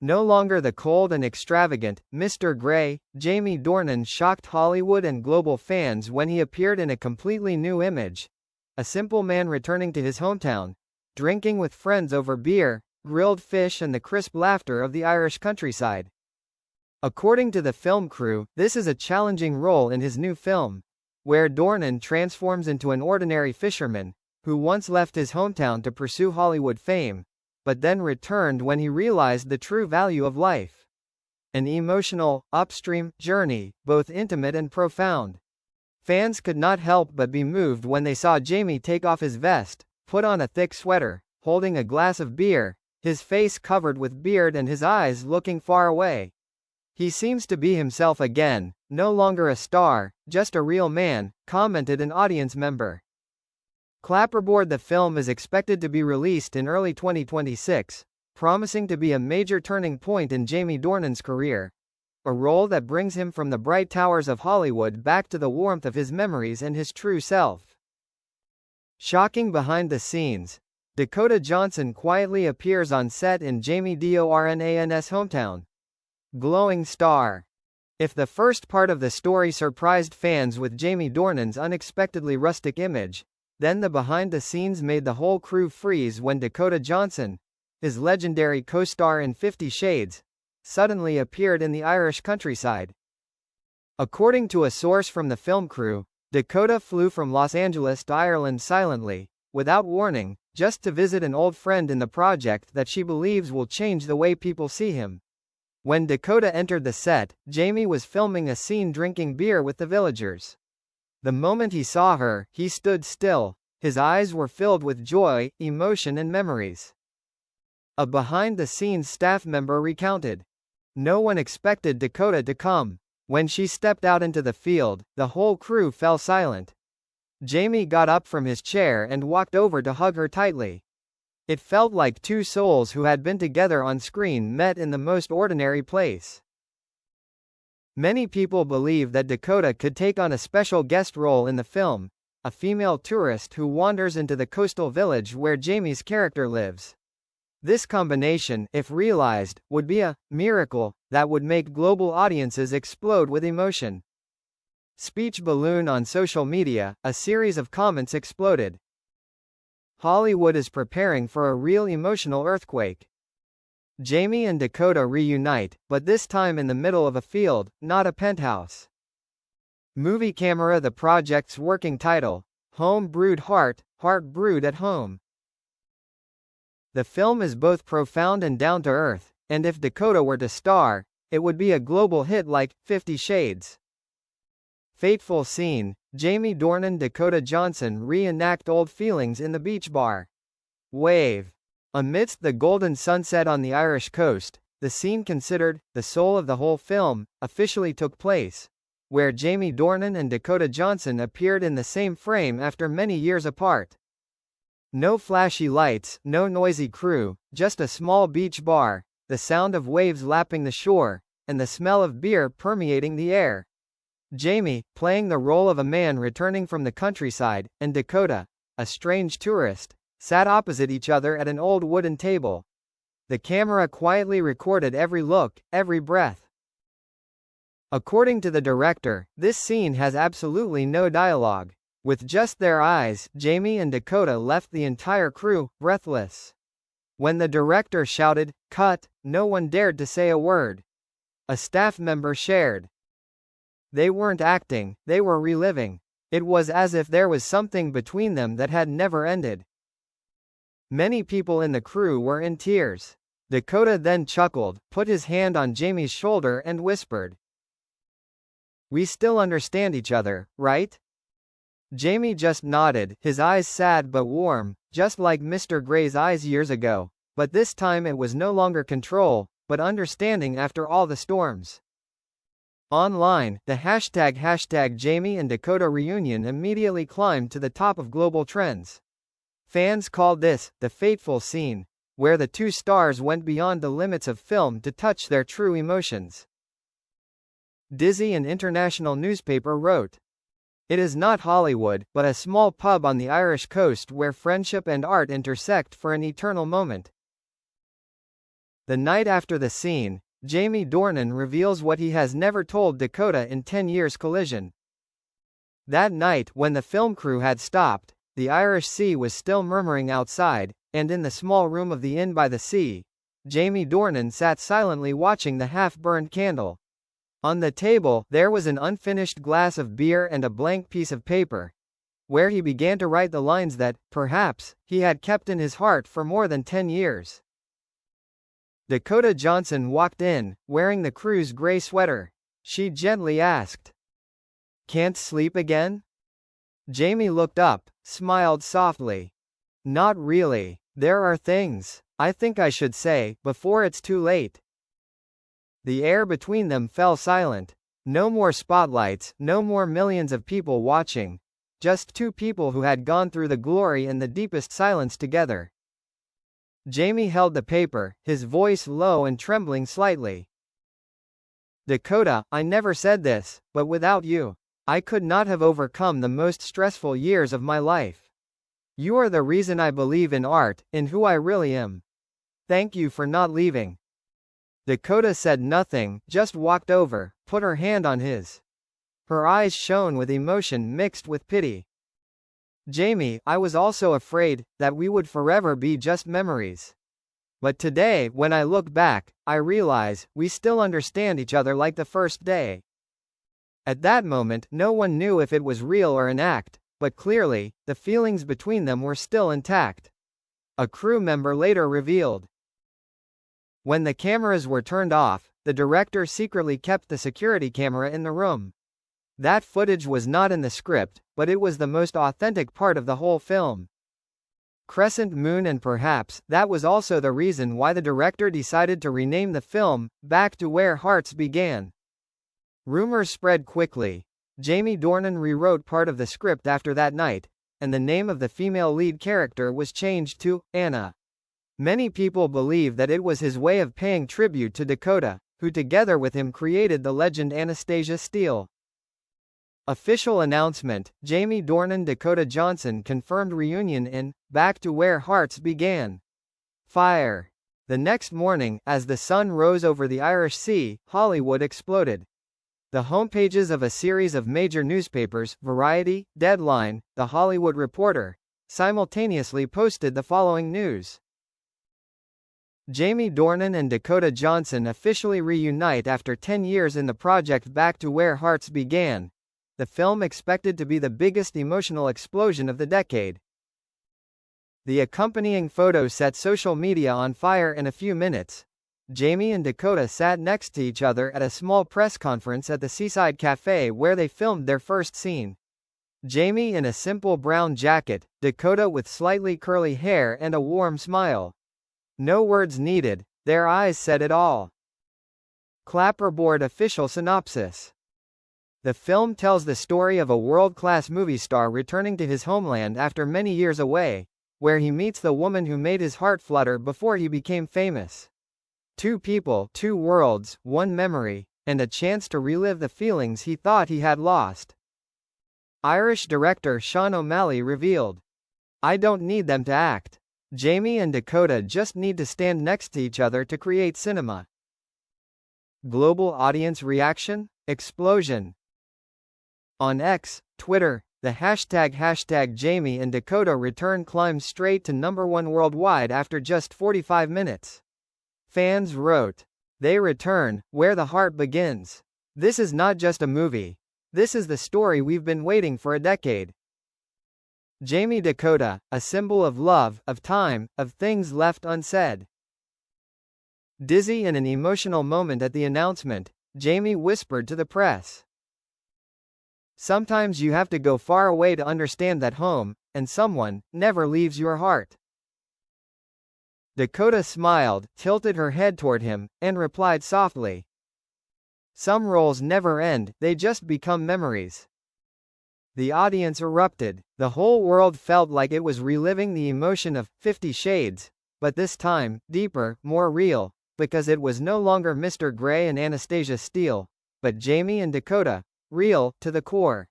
No longer the cold and extravagant Mr. Grey, Jamie Dornan shocked Hollywood and global fans when he appeared in a completely new image. A simple man returning to his hometown, drinking with friends over beer, grilled fish and the crisp laughter of the Irish countryside. According to the film crew, this is a challenging role in his new film, where Dornan transforms into an ordinary fisherman, who once left his hometown to pursue Hollywood fame, but then returned when he realized the true value of life. An emotional, upstream journey, both intimate and profound. Fans could not help but be moved when they saw Jamie take off his vest, put on a thick sweater, holding a glass of beer, his face covered with beard and his eyes looking far away. He seems to be himself again, no longer a star, just a real man, commented an audience member. Clapperboard: the film is expected to be released in early 2026, promising to be a major turning point in Jamie Dornan's career. A role that brings him from the bright towers of Hollywood back to the warmth of his memories and his true self. Shocking behind the scenes. Dakota Johnson quietly appears on set in Jamie Dornan's hometown. Glowing star. If the first part of the story surprised fans with Jamie Dornan's unexpectedly rustic image, then the behind-the-scenes made the whole crew freeze when Dakota Johnson, his legendary co-star in 50 Shades, suddenly appeared in the Irish countryside. According to a source from the film crew, Dakota flew from Los Angeles to Ireland silently, without warning, just to visit an old friend in the project that she believes will change the way people see him. When Dakota entered the set, Jamie was filming a scene drinking beer with the villagers. The moment he saw her, he stood still. His eyes were filled with joy, emotion and memories. A behind-the-scenes staff member recounted. No one expected Dakota to come. When she stepped out into the field, the whole crew fell silent. Jamie got up from his chair and walked over to hug her tightly. It felt like two souls who had been together on screen met in the most ordinary place. Many people believe that Dakota could take on a special guest role in the film, a female tourist who wanders into the coastal village where Jamie's character lives. This combination, if realized, would be a miracle that would make global audiences explode with emotion. Speech balloon: on social media, a series of comments exploded. Hollywood is preparing for a real emotional earthquake. Jamie and Dakota reunite, but this time in the middle of a field, not a penthouse. Movie camera: the project's working title, Home Brewed Heart, Heart Brewed at Home. The film is both profound and down-to-earth, and if Dakota were to star, it would be a global hit like 50 Shades. Fateful scene: Jamie Dornan, Dakota Johnson reenact old feelings in the beach bar. Wave. Amidst the golden sunset on the Irish coast, the scene considered the soul of the whole film officially took place, where Jamie Dornan and Dakota Johnson appeared in the same frame after many years apart. No flashy lights, no noisy crew, just a small beach bar, the sound of waves lapping the shore, and the smell of beer permeating the air. Jamie, playing the role of a man returning from the countryside, and Dakota, a strange tourist, sat opposite each other at an old wooden table. The camera quietly recorded every look, every breath. According to the director, this scene has absolutely no dialogue. With just their eyes, Jamie and Dakota left the entire crew breathless. When the director shouted, "Cut," no one dared to say a word. A staff member shared. They weren't acting, they were reliving. It was as if there was something between them that had never ended. Many people in the crew were in tears. Dakota then chuckled, put his hand on Jamie's shoulder and whispered, "We still understand each other, right?" Jamie just nodded, his eyes sad but warm, just like Mr. Grey's eyes years ago, but this time it was no longer control, but understanding after all the storms. Online, the hashtag Jamie and Dakota reunion immediately climbed to the top of global trends. Fans called this the fateful scene, where the two stars went beyond the limits of film to touch their true emotions. Dizzy, an international newspaper, wrote, "It is not Hollywood, but a small pub on the Irish coast where friendship and art intersect for an eternal moment." The night after the scene, Jamie Dornan reveals what he has never told Dakota in 10 years collision. That night, when the film crew had stopped, the Irish Sea was still murmuring outside, and in the small room of the inn by the sea, Jamie Dornan sat silently watching the half-burned candle. On the table, there was an unfinished glass of beer and a blank piece of paper, where he began to write the lines that, perhaps, he had kept in his heart for more than 10 years. Dakota Johnson walked in, wearing the crew's gray sweater. She gently asked, "Can't sleep again?" Jamie looked up, smiled softly. "Not really. There are things I think I should say, before it's too late." The air between them fell silent. No more spotlights, no more millions of people watching. Just two people who had gone through the glory and the deepest silence together. Jamie held the paper, his voice low and trembling slightly. "Dakota, I never said this, but without you, I could not have overcome the most stressful years of my life. You are the reason I believe in art, in who I really am. Thank you for not leaving." Dakota said nothing, just walked over, put her hand on his. Her eyes shone with emotion mixed with pity. "Jamie, I was also afraid that we would forever be just memories. But today, when I look back, I realize we still understand each other like the first day." At that moment, no one knew if it was real or an act, but clearly, the feelings between them were still intact. A crew member later revealed. When the cameras were turned off, the director secretly kept the security camera in the room. That footage was not in the script, but it was the most authentic part of the whole film. Crescent Moon, and perhaps that was also the reason why the director decided to rename the film Back to Where Hearts Began. Rumors spread quickly. Jamie Dornan rewrote part of the script after that night, and the name of the female lead character was changed to Anna. Many people believe that it was his way of paying tribute to Dakota, who together with him created the legend Anastasia Steele. Official announcement: Jamie Dornan Dakota Johnson confirmed reunion in Back to Where Hearts Began. Fire. The next morning, as the sun rose over the Irish Sea, Hollywood exploded. The homepages of a series of major newspapers, Variety, Deadline, The Hollywood Reporter, simultaneously posted the following news. Jamie Dornan and Dakota Johnson officially reunite after 10 years in the project Back to Where Hearts Began. The film expected to be the biggest emotional explosion of the decade. The accompanying photo set social media on fire in a few minutes. Jamie and Dakota sat next to each other at a small press conference at the Seaside Cafe where they filmed their first scene. Jamie in a simple brown jacket, Dakota with slightly curly hair and a warm smile. No words needed, their eyes said it all. Clapperboard official synopsis. The film tells the story of a world-class movie star returning to his homeland after many years away, where he meets the woman who made his heart flutter before he became famous. Two people, two worlds, one memory, and a chance to relive the feelings he thought he had lost. Irish director Sean O'Malley revealed, "I don't need them to act. Jamie and Dakota just need to stand next to each other to create cinema." Global audience reaction? Explosion. On X, Twitter, the hashtag Jamie and Dakota return climbs straight to #1 worldwide after just 45 minutes. Fans wrote, "They return, where the heart begins. This is not just a movie. This is the story we've been waiting for a decade." Jamie Dakota, a symbol of love, of time, of things left unsaid. Dizzy in an emotional moment at the announcement, Jamie whispered to the press, "Sometimes you have to go far away to understand that home, and someone, never leaves your heart." Dakota smiled, tilted her head toward him, and replied softly, "Some roles never end, they just become memories." The audience erupted. The whole world felt like it was reliving the emotion of 50 Shades, but this time, deeper, more real, because it was no longer Mr. Grey and Anastasia Steele, but Jamie and Dakota, real, to the core.